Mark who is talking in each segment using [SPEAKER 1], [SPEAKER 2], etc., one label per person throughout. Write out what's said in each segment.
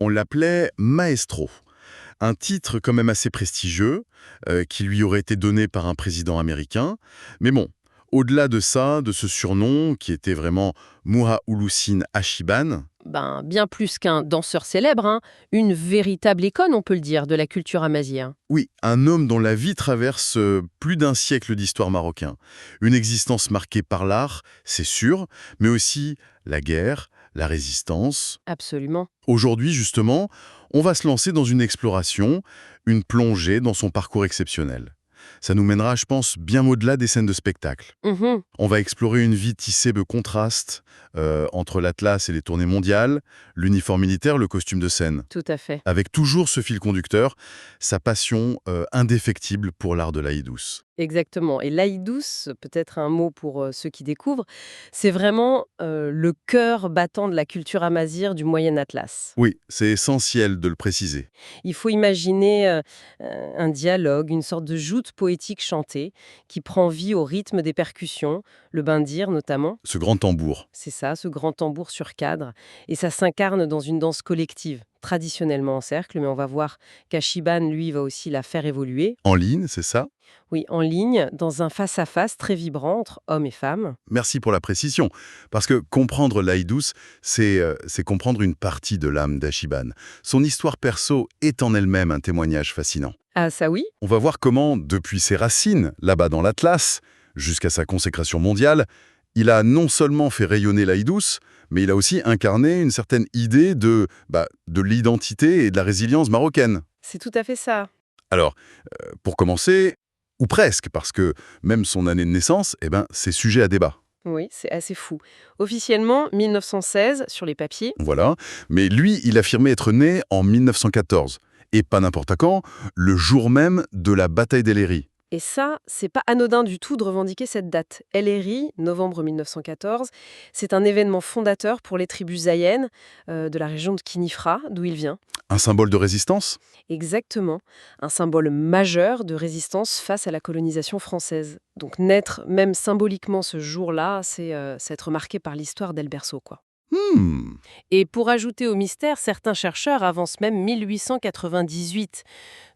[SPEAKER 1] On l'appelait Maestro, un titre quand même assez prestigieux, qui lui aurait été donné par un président américain. Mais bon, au-delà de ça, de ce surnom, qui était vraiment Muha Hulusin Ashiban,
[SPEAKER 2] Ben, bien plus qu'un danseur célèbre, hein, une véritable icône, on peut le dire, de la culture amazigh.
[SPEAKER 1] oui, un homme dont la vie traverse plus d'un siècle d'histoire marocain. Une existence marquée par l'art, c'est sûr, mais aussi la guerre, la résistance.
[SPEAKER 2] Absolument.
[SPEAKER 1] Aujourd'hui, justement, on va se lancer dans une exploration, une plongée dans son parcours exceptionnel. Ça nous mènera, je pense, bien au-delà des scènes de spectacle.
[SPEAKER 2] Mhm,
[SPEAKER 1] On va explorer une vie tissée de contrastes entre l'Atlas et les tournées mondiales, l'uniforme militaire, le costume de scène.
[SPEAKER 2] tout à fait.
[SPEAKER 1] Avec toujours ce fil conducteur, sa passion indéfectible pour l'art de l'aïdous.
[SPEAKER 2] Exactement. Et l'aïdous, peut-être un mot pour ceux qui découvrent, c'est vraiment le cœur battant de la culture amazigh du Moyen Atlas.
[SPEAKER 1] Oui, c'est essentiel de le préciser.
[SPEAKER 2] Il faut imaginer un dialogue, une sorte de joute poétique chantée qui prend vie au rythme des percussions, le bandir notamment.
[SPEAKER 1] Ce grand tambour.
[SPEAKER 2] C'est ça, ce grand tambour sur cadre. Et ça s'incarne dans une danse collective, traditionnellement en cercle, mais on va voir qu'Ashiban, lui, va aussi la faire évoluer.
[SPEAKER 1] En ligne, c'est ça?
[SPEAKER 2] Oui, en ligne, dans un face-à-face très vibrant entre hommes et femmes.
[SPEAKER 1] Merci pour la précision. Parce que comprendre l'aïdous, c'est comprendre une partie de l'âme d'Ashiban. Son histoire perso est en elle-même un témoignage fascinant.
[SPEAKER 2] Ah ça oui.
[SPEAKER 1] On va voir comment, depuis ses racines, là-bas dans l'Atlas, jusqu'à sa consécration mondiale, il a non seulement fait rayonner l'aïdous, mais il a aussi incarné une certaine idée de l'identité et de la résilience marocaine.
[SPEAKER 2] C'est tout à fait ça.
[SPEAKER 1] Alors, pour commencer, ou presque, parce que même son année de naissance, c'est sujet à débat.
[SPEAKER 2] Oui, c'est assez fou. Officiellement, 1916 sur les papiers.
[SPEAKER 1] Voilà. Mais lui, il affirmait être né en 1914. Et pas n'importe quand, le jour même de la bataille d'El-Héri.
[SPEAKER 2] Et ça, c'est pas anodin du tout de revendiquer cette date. El-Héri, novembre 1914, c'est un événement fondateur pour les tribus zaïennes de la région de Kinifra, d'où il vient.
[SPEAKER 1] Un symbole de résistance?
[SPEAKER 2] Exactement, un symbole majeur de résistance face à la colonisation française. Donc naître, même symboliquement ce jour-là, c'est être marqué par l'histoire d'El Berceau, quoi.
[SPEAKER 1] Hmm,
[SPEAKER 2] Et pour ajouter au mystère, certains chercheurs avancent même 1898,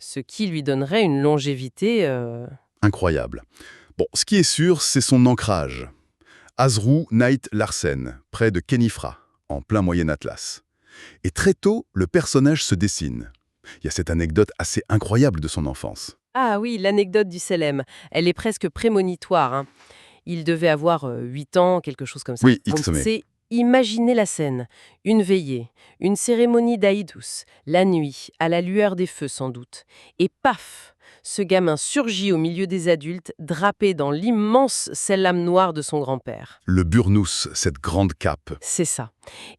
[SPEAKER 2] ce qui lui donnerait une longévité.
[SPEAKER 1] incroyable. Bon, ce qui est sûr, c'est son ancrage. Azrou Night Larsen, près de Kenifra, en plein Moyen Atlas. Et très tôt, le personnage se dessine. Il y a cette anecdote assez incroyable de son enfance.
[SPEAKER 2] Ah oui, l'anecdote du Selem, elle est presque prémonitoire, hein. Il devait avoir 8 ans, quelque chose comme ça.
[SPEAKER 1] Oui,
[SPEAKER 2] Donc
[SPEAKER 1] Ixomé.
[SPEAKER 2] c'est imaginer la scène, une veillée, une cérémonie d'aïdous, la nuit, à la lueur des feux sans doute. Et paf, ce gamin surgit au milieu des adultes, drapé dans l'immense lame noire de son grand-père.
[SPEAKER 1] Le burnous, cette grande cape.
[SPEAKER 2] C'est ça.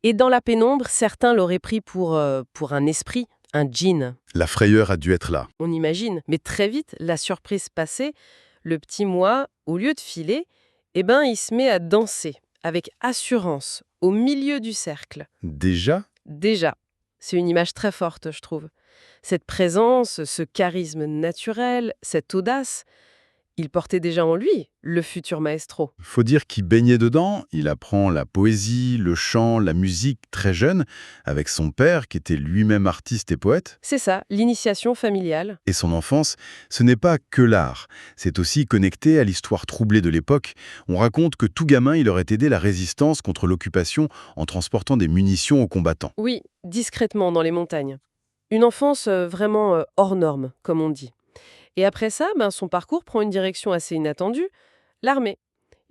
[SPEAKER 2] Et dans la pénombre, certains l'auraient pris pour un esprit, un djinn.
[SPEAKER 1] La frayeur a dû être là.
[SPEAKER 2] On imagine. Mais très vite, la surprise passée, le petit moi, au lieu de filer, il se met à danser, avec assurance, au milieu du cercle.
[SPEAKER 1] Déjà?
[SPEAKER 2] Déjà, c'est une image très forte, je trouve. Cette présence, ce charisme naturel, cette audace, il portait déjà en lui le futur maestro.
[SPEAKER 1] Faut dire qu'il baignait dedans, il apprend la poésie, le chant, la musique très jeune, avec son père qui était lui-même artiste et poète.
[SPEAKER 2] C'est ça, l'initiation familiale.
[SPEAKER 1] Et son enfance, ce n'est pas que l'art, c'est aussi connecté à l'histoire troublée de l'époque. On raconte que tout gamin, il aurait aidé la résistance contre l'occupation en transportant des munitions aux combattants.
[SPEAKER 2] Oui, discrètement dans les montagnes. Une enfance vraiment hors norme, comme on dit. Et après ça, son parcours prend une direction assez inattendue, l'armée,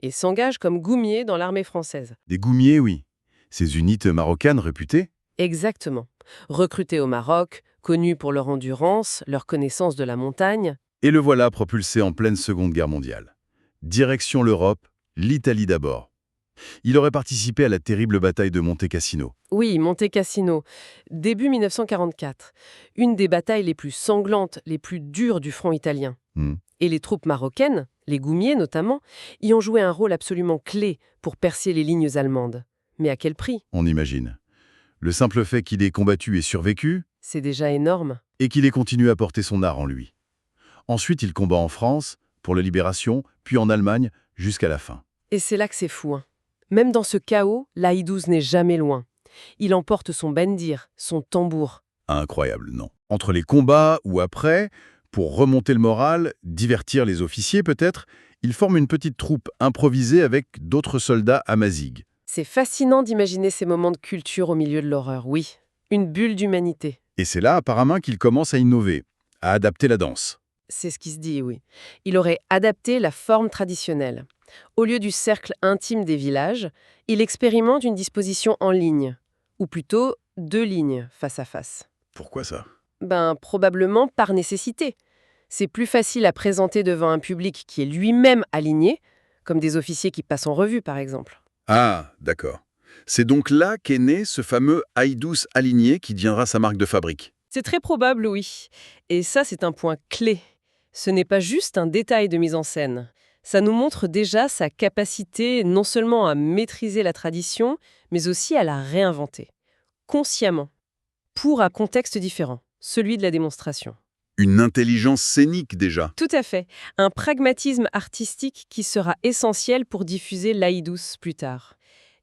[SPEAKER 2] et s'engage comme goumier dans l'armée française.
[SPEAKER 1] Des goumiers, oui. Ces unités marocaines réputées.
[SPEAKER 2] Exactement. Recruté au Maroc, connu pour leur endurance, leur connaissance de la montagne.
[SPEAKER 1] Et le voilà propulsé en pleine Seconde Guerre mondiale. Direction l'Europe, l'Italie d'abord. Il aurait participé à la terrible bataille de Monte Cassino.
[SPEAKER 2] Oui, Monte Cassino, début 1944. Une des batailles les plus sanglantes, les plus dures du front italien.
[SPEAKER 1] Hmm.
[SPEAKER 2] Et les troupes marocaines, les goumiers notamment, y ont joué un rôle absolument clé pour percer les lignes allemandes. Mais à quel prix?
[SPEAKER 1] On imagine. Le simple fait qu'il ait combattu et survécu,
[SPEAKER 2] C'est déjà énorme.
[SPEAKER 1] et qu'il ait continué à porter son art en lui. Ensuite, il combat en France, pour la libération, puis en Allemagne, jusqu'à la fin.
[SPEAKER 2] Et c'est là que c'est fou, hein. Même dans ce chaos, l'Aïdouz n'est jamais loin. Il emporte son bendir, son tambour.
[SPEAKER 1] Incroyable, non. Entre les combats ou après, pour remonter le moral, divertir les officiers peut-être, il forme une petite troupe improvisée avec d'autres soldats amazigh.
[SPEAKER 2] C'est fascinant d'imaginer ces moments de culture au milieu de l'horreur, oui. Une bulle d'humanité.
[SPEAKER 1] Et c'est là apparemment qu'il commence à innover, à adapter la danse.
[SPEAKER 2] C'est ce qui se dit, oui. Il aurait adapté la forme traditionnelle. Au lieu du cercle intime des villages, il expérimente une disposition en ligne, ou plutôt 2 lignes face à face.
[SPEAKER 1] Pourquoi ça?
[SPEAKER 2] Probablement par nécessité. C'est plus facile à présenter devant un public qui est lui-même aligné, comme des officiers qui passent en revue par exemple.
[SPEAKER 1] Ah, d'accord. C'est donc là qu'est né ce fameux Haïdous aligné qui deviendra sa marque de fabrique.
[SPEAKER 2] C'est très probable, oui. Et ça, c'est un point clé. Ce n'est pas juste un détail de mise en scène. Ça nous montre déjà sa capacité non seulement à maîtriser la tradition, mais aussi à la réinventer, consciemment, pour un contexte différent, celui de la démonstration.
[SPEAKER 1] Une intelligence scénique déjà.
[SPEAKER 2] Tout à fait. Un pragmatisme artistique qui sera essentiel pour diffuser l'Aïdous plus tard.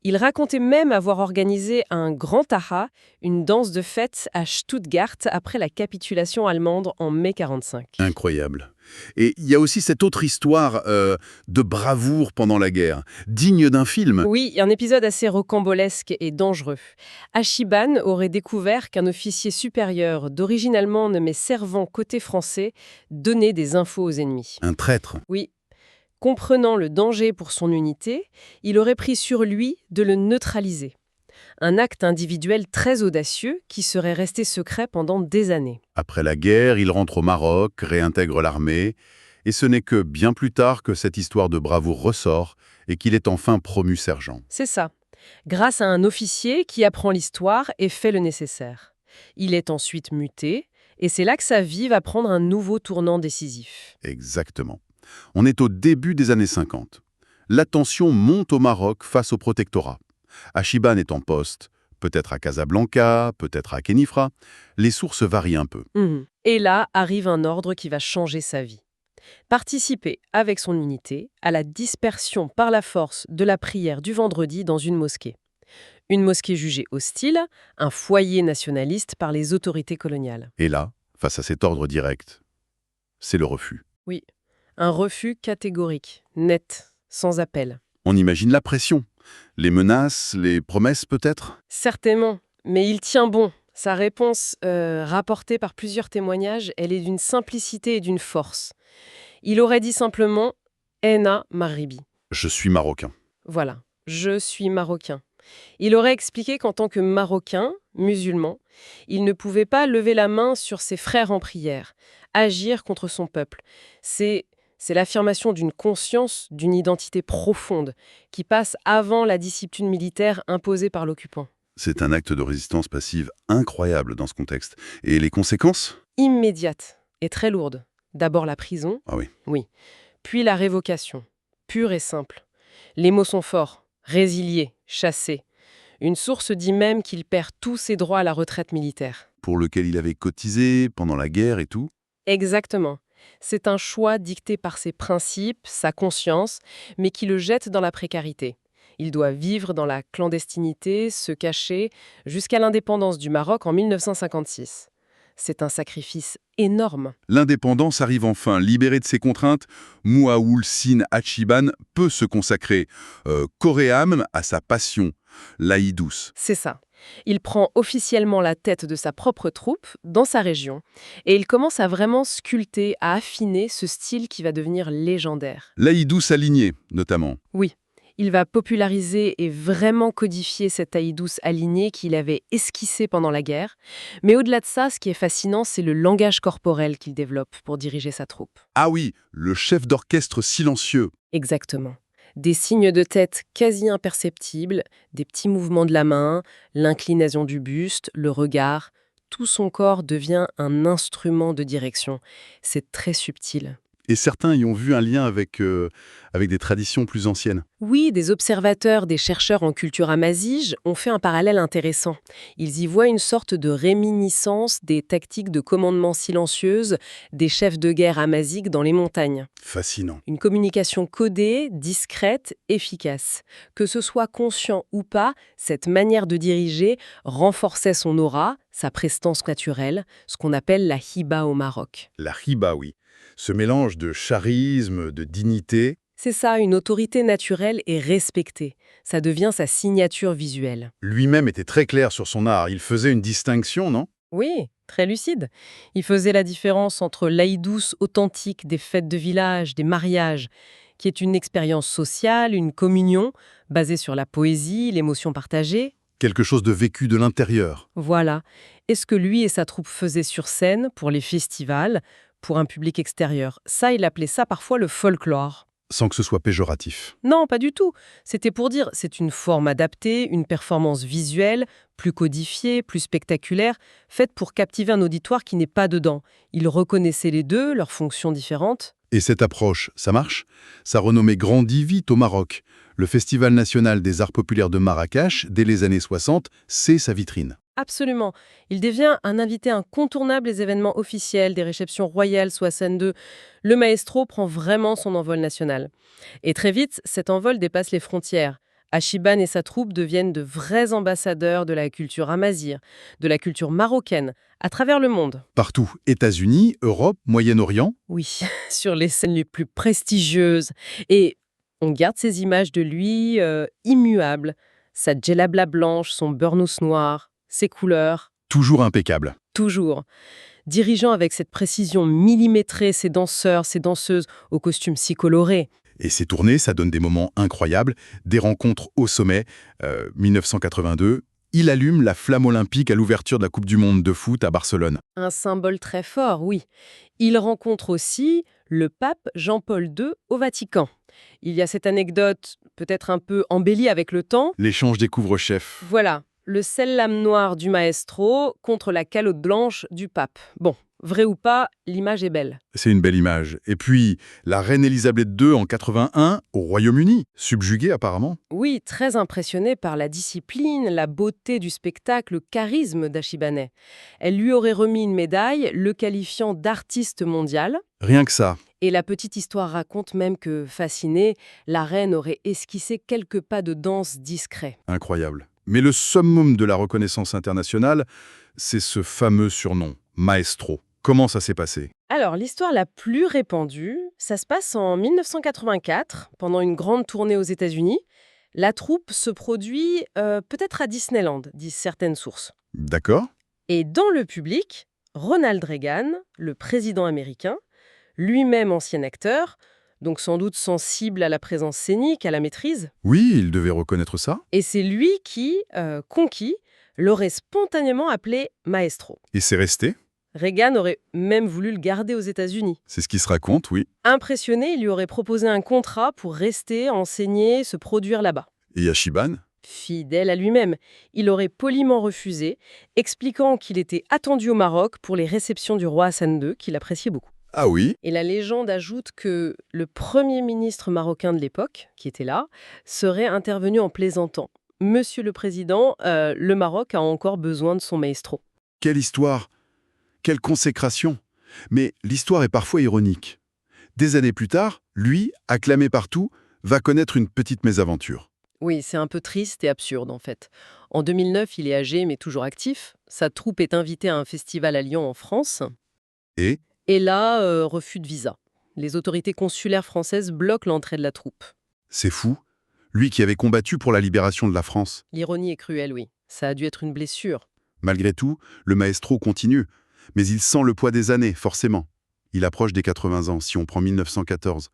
[SPEAKER 2] Il racontait même avoir organisé un grand taha, une danse de fête à Stuttgart après la capitulation allemande en mai 1945.
[SPEAKER 1] Incroyable. Et il y a aussi cette autre histoire de bravoure pendant la guerre, digne d'un film.
[SPEAKER 2] Oui, un épisode assez rocambolesque et dangereux. Achiban aurait découvert qu'un officier supérieur d'origine allemande mais servant côté français donnait des infos aux ennemis.
[SPEAKER 1] Un traître.
[SPEAKER 2] Oui. Comprenant le danger pour son unité, il aurait pris sur lui de le neutraliser. Un acte individuel très audacieux qui serait resté secret pendant des années.
[SPEAKER 1] Après la guerre, il rentre au Maroc, réintègre l'armée, et ce n'est que bien plus tard que cette histoire de bravoure ressort et qu'il est enfin promu sergent.
[SPEAKER 2] C'est ça. Grâce à un officier qui apprend l'histoire et fait le nécessaire. Il est ensuite muté, et c'est là que sa vie va prendre un nouveau tournant décisif.
[SPEAKER 1] Exactement. On est au début des années 50. La tension monte au Maroc face au protectorat. Achiban est en poste, peut-être à Casablanca, peut-être à Kenifra. Les sources varient un peu.
[SPEAKER 2] Et là arrive un ordre qui va changer sa vie. Participer avec son unité à la dispersion par la force de la prière du vendredi dans une mosquée. Une mosquée jugée hostile, un foyer nationaliste par les autorités coloniales.
[SPEAKER 1] Et là, face à cet ordre direct, c'est le refus.
[SPEAKER 2] Oui, un refus catégorique, net, sans appel.
[SPEAKER 1] On imagine la pression, les menaces, les promesses peut-être.
[SPEAKER 2] Certainement, mais il tient bon. Sa réponse, rapportée par plusieurs témoignages, elle est d'une simplicité et d'une force. Il aurait dit simplement « Ena Maribi ».
[SPEAKER 1] Je suis marocain.
[SPEAKER 2] Voilà, je suis marocain. Il aurait expliqué qu'en tant que marocain, musulman, il ne pouvait pas lever la main sur ses frères en prière, agir contre son peuple. C'est l'affirmation d'une conscience, d'une identité profonde, qui passe avant la discipline militaire imposée par l'occupant.
[SPEAKER 1] C'est un acte de résistance passive incroyable dans ce contexte. Et les conséquences?
[SPEAKER 2] Immédiate et très lourde. D'abord la prison.
[SPEAKER 1] Ah oui.
[SPEAKER 2] Oui. Puis la révocation. Pure et simple. Les mots sont forts. Résilié, chassé. Une source dit même qu'il perd tous ses droits à la retraite militaire.
[SPEAKER 1] Pour lequel il avait cotisé pendant la guerre et tout.
[SPEAKER 2] Exactement. C'est un choix dicté par ses principes, sa conscience, mais qui le jette dans la précarité. Il doit vivre dans la clandestinité, se cacher, jusqu'à l'indépendance du Maroc en 1956. C'est un sacrifice énorme.
[SPEAKER 1] L'indépendance arrive enfin. Libéré de ses contraintes, Mouaoul Sine Achiban peut se consacrer coréam à sa passion, l'Aïdous.
[SPEAKER 2] C'est ça. Il prend officiellement la tête de sa propre troupe dans sa région et il commence à vraiment sculpter, à affiner ce style qui va devenir légendaire.
[SPEAKER 1] L'Aïdous aligné, notamment.
[SPEAKER 2] Oui. Il va populariser et vraiment codifier cet Aïdous aligné qu'il avait esquissé pendant la guerre. Mais au-delà de ça, ce qui est fascinant, c'est le langage corporel qu'il développe pour diriger sa troupe.
[SPEAKER 1] Ah oui, le chef d'orchestre silencieux.
[SPEAKER 2] Exactement. Des signes de tête quasi imperceptibles, des petits mouvements de la main, l'inclinaison du buste, le regard. Tout son corps devient un instrument de direction. C'est très subtil.
[SPEAKER 1] Et certains y ont vu un lien avec des traditions plus anciennes.
[SPEAKER 2] Oui, des observateurs, des chercheurs en culture amazigh ont fait un parallèle intéressant. Ils y voient une sorte de réminiscence des tactiques de commandement silencieuse des chefs de guerre amaziques dans les montagnes.
[SPEAKER 1] Fascinant.
[SPEAKER 2] Une communication codée, discrète, efficace. Que ce soit conscient ou pas, cette manière de diriger renforçait son aura, sa prestance naturelle, ce qu'on appelle la hiba au Maroc.
[SPEAKER 1] La riba, oui. Ce mélange de charisme, de dignité.
[SPEAKER 2] C'est ça, une autorité naturelle et respectée. Ça devient sa signature visuelle.
[SPEAKER 1] Lui-même était très clair sur son art. Il faisait une distinction, non?
[SPEAKER 2] Oui, très lucide. Il faisait la différence entre l'aïdouce authentique des fêtes de village, des mariages, qui est une expérience sociale, une communion, basée sur la poésie, l'émotion partagée.
[SPEAKER 1] Quelque chose de vécu de l'intérieur.
[SPEAKER 2] Voilà. Et ce que lui et sa troupe faisaient sur scène, pour les festivals, pour un public extérieur. Ça, il appelait ça parfois le folklore.
[SPEAKER 1] Sans que ce soit péjoratif.
[SPEAKER 2] Non, pas du tout. C'était pour dire, c'est une forme adaptée, une performance visuelle, plus codifiée, plus spectaculaire, faite pour captiver un auditoire qui n'est pas dedans. Il reconnaissait les deux, leurs fonctions différentes.
[SPEAKER 1] Et cette approche, ça marche? Sa renommée grandit vite au Maroc. Le Festival national des arts populaires de Marrakech, dès les années 60, c'est sa vitrine.
[SPEAKER 2] Absolument. Il devient un invité incontournable des événements officiels, des réceptions royales, soit scène 2. Le maestro prend vraiment son envol national. Et très vite, cet envol dépasse les frontières. Achiban et sa troupe deviennent de vrais ambassadeurs de la culture amazigh, de la culture marocaine, à travers le monde.
[SPEAKER 1] Partout, États-Unis, Europe, Moyen-Orient.
[SPEAKER 2] Oui, sur les scènes les plus prestigieuses. Et on garde ces images de lui immuables. Sa djellaba blanche, son burnous noir, ses couleurs.
[SPEAKER 1] Toujours impeccable.
[SPEAKER 2] Toujours. Dirigeant avec cette précision millimétrée ses danseurs, ses danseuses aux costumes si colorés.
[SPEAKER 1] Et ces tournées, ça donne des moments incroyables, des rencontres au sommet. 1982, il allume la flamme olympique à l'ouverture de la Coupe du monde de foot à Barcelone.
[SPEAKER 2] Un symbole très fort, oui. Il rencontre aussi le pape Jean-Paul II au Vatican. Il y a cette anecdote, peut-être un peu embellie avec le temps.
[SPEAKER 1] L'échange des couvre-chefs.
[SPEAKER 2] Voilà, le sel-lame noir du maestro contre la calotte blanche du pape. Bon, vrai ou pas, l'image est belle.
[SPEAKER 1] C'est une belle image. Et puis, la reine Elisabeth II en 81, au Royaume-Uni, subjuguée apparemment.
[SPEAKER 2] Oui, très impressionnée par la discipline, la beauté du spectacle, le charisme d'Achibanet. Elle lui aurait remis une médaille, le qualifiant d'artiste mondial.
[SPEAKER 1] Rien que ça.
[SPEAKER 2] Et la petite histoire raconte même que, fascinée, la reine aurait esquissé quelques pas de danse discrets.
[SPEAKER 1] Incroyable. Mais le summum de la reconnaissance internationale, c'est ce fameux surnom, Maestro. Comment ça s'est passé?
[SPEAKER 2] Alors, l'histoire la plus répandue, ça se passe en 1984, pendant une grande tournée aux États-Unis. La troupe se produit peut-être à Disneyland, disent certaines sources.
[SPEAKER 1] D'accord.
[SPEAKER 2] Et dans le public, Ronald Reagan, le président américain, lui-même ancien acteur, donc sans doute sensible à la présence scénique, à la maîtrise.
[SPEAKER 1] Oui, il devait reconnaître ça.
[SPEAKER 2] Et c'est lui qui, conquis, l'aurait spontanément appelé maestro.
[SPEAKER 1] Et c'est resté.
[SPEAKER 2] Reagan aurait même voulu le garder aux États-Unis.
[SPEAKER 1] C'est ce qui se raconte, oui.
[SPEAKER 2] Impressionné, il lui aurait proposé un contrat pour rester, enseigner, se produire là-bas.
[SPEAKER 1] Et Achiban?
[SPEAKER 2] Fidèle à lui-même, il aurait poliment refusé, expliquant qu'il était attendu au Maroc pour les réceptions du roi Hassan II, qu'il appréciait beaucoup.
[SPEAKER 1] Ah oui?
[SPEAKER 2] Et la légende ajoute que le premier ministre marocain de l'époque, qui était là, serait intervenu en plaisantant. Monsieur le Président, le Maroc a encore besoin de son maestro.
[SPEAKER 1] Quelle histoire! Quelle consécration! Mais l'histoire est parfois ironique. Des années plus tard, lui, acclamé partout, va connaître une petite mésaventure.
[SPEAKER 2] Oui, c'est un peu triste et absurde en fait. En 2009, il est âgé mais toujours actif. Sa troupe est invitée à un festival à Lyon en France.
[SPEAKER 1] Et
[SPEAKER 2] Et là, refus de visa. Les autorités consulaires françaises bloquent l'entrée de la troupe.
[SPEAKER 1] c'est fou. Lui qui avait combattu pour la libération de la France.
[SPEAKER 2] L'ironie est cruelle, oui. Ça a dû être une blessure.
[SPEAKER 1] Malgré tout, le maestro continue. Mais il sent le poids des années, forcément. Il approche des 80 ans, si on prend 1914.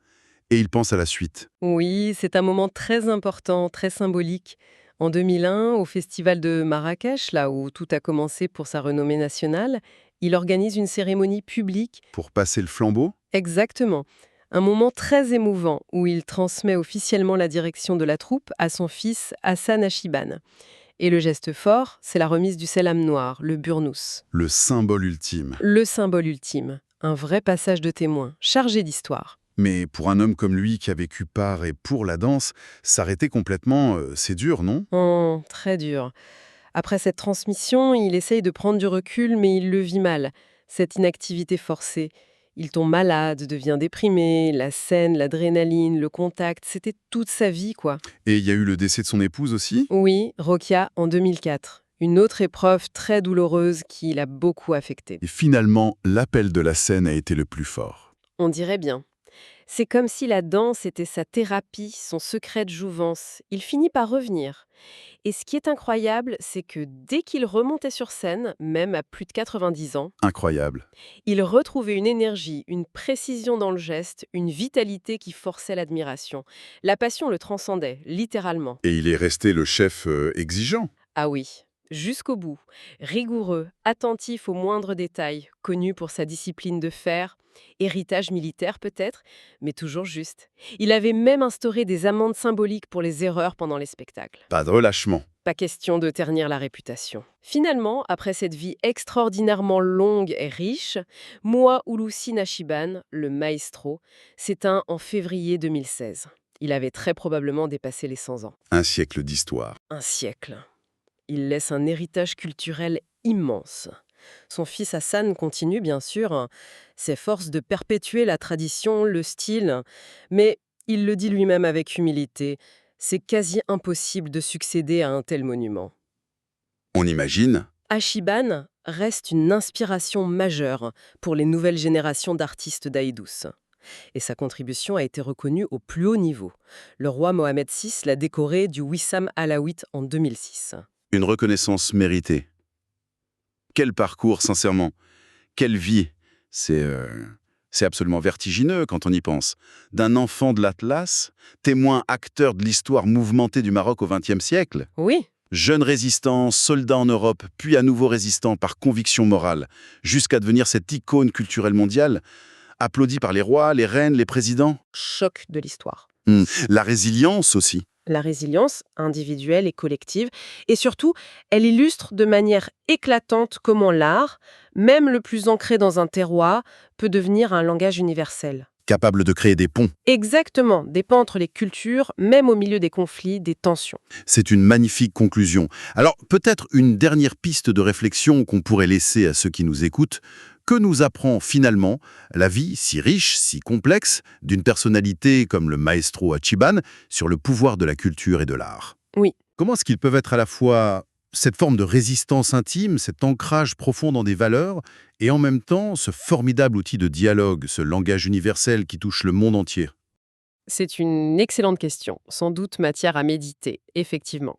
[SPEAKER 1] Et il pense à la suite.
[SPEAKER 2] Oui, c'est un moment très important, très symbolique. En 2001, au festival de Marrakech, là où tout a commencé pour sa renommée nationale, il organise une cérémonie publique.
[SPEAKER 1] Pour passer le flambeau?
[SPEAKER 2] Exactement. Un moment très émouvant où il transmet officiellement la direction de la troupe à son fils Hassan Achiban. Et le geste fort, c'est la remise du selam noir, le burnous.
[SPEAKER 1] Le symbole ultime.
[SPEAKER 2] Le symbole ultime. Un vrai passage de témoin, chargé d'histoire.
[SPEAKER 1] Mais pour un homme comme lui qui a vécu par et pour la danse, s'arrêter complètement, c'est dur, non?
[SPEAKER 2] Oh, très dur. Après cette transmission, il essaye de prendre du recul, mais il le vit mal. Cette inactivité forcée. Il tombe malade, devient déprimé, la scène, l'adrénaline, le contact, c'était toute sa vie, quoi.
[SPEAKER 1] Et il y a eu le décès de son épouse aussi?
[SPEAKER 2] Oui, Rokia en 2004. Une autre épreuve très douloureuse qui l'a beaucoup affecté.
[SPEAKER 1] Et finalement, l'appel de la scène a été le plus fort.
[SPEAKER 2] On dirait bien. C'est comme si la danse était sa thérapie, son secret de jouvence. Il finit par revenir. Et ce qui est incroyable, c'est que dès qu'il remontait sur scène, même à plus de 90 ans,
[SPEAKER 1] Incroyable.
[SPEAKER 2] il retrouvait une énergie, une précision dans le geste, une vitalité qui forçait l'admiration. La passion le transcendait, littéralement.
[SPEAKER 1] Et il est resté le chef exigeant.
[SPEAKER 2] Ah oui, jusqu'au bout. Rigoureux, attentif aux moindres détails, connu pour sa discipline de fer, héritage militaire peut-être, mais toujours juste. Il avait même instauré des amendes symboliques pour les erreurs pendant les spectacles.
[SPEAKER 1] Pas de relâchement.
[SPEAKER 2] Pas question de ternir la réputation. Finalement, après cette vie extraordinairement longue et riche, Moa Ulusi Nashiban, le maestro, s'éteint en février 2016. Il avait très probablement dépassé les 100 ans.
[SPEAKER 1] Un siècle d'histoire.
[SPEAKER 2] Un siècle. Il laisse un héritage culturel immense. Son fils Hassan continue, bien sûr, s'efforce de perpétuer la tradition, le style, mais il le dit lui-même avec humilité, c'est quasi impossible de succéder à un tel monument.
[SPEAKER 1] On imagine.
[SPEAKER 2] Ashiban reste une inspiration majeure pour les nouvelles générations d'artistes d'Aïdous. Et sa contribution a été reconnue au plus haut niveau. Le roi Mohamed VI l'a décoré du Wissam Alaouite en 2006.
[SPEAKER 1] Une reconnaissance méritée. Quel parcours, sincèrement. Quelle vie. C'est absolument vertigineux quand on y pense. D'un enfant de l'Atlas, témoin acteur de l'histoire mouvementée du Maroc au XXe siècle,
[SPEAKER 2] Oui,
[SPEAKER 1] jeune résistant, soldat en Europe, puis à nouveau résistant par conviction morale, jusqu'à devenir cette icône culturelle mondiale, applaudie par les rois, les reines, les présidents.
[SPEAKER 2] choc de l'histoire.
[SPEAKER 1] La résilience aussi.
[SPEAKER 2] La résilience, individuelle et collective, et surtout, elle illustre de manière éclatante comment l'art, même le plus ancré dans un terroir, peut devenir un langage universel.
[SPEAKER 1] Capable de créer des ponts.
[SPEAKER 2] Exactement, des ponts entre les cultures, même au milieu des conflits, des tensions.
[SPEAKER 1] C'est une magnifique conclusion. Alors, peut-être une dernière piste de réflexion qu'on pourrait laisser à ceux qui nous écoutent. Que nous apprend finalement la vie si riche, si complexe, d'une personnalité comme le maestro Achiban sur le pouvoir de la culture et de l'art?
[SPEAKER 2] Oui.
[SPEAKER 1] Comment est-ce qu'ils peuvent être à la fois cette forme de résistance intime, cet ancrage profond dans des valeurs, et en même temps ce formidable outil de dialogue, ce langage universel qui touche le monde entier?
[SPEAKER 2] C'est une excellente question, sans doute matière à méditer, effectivement.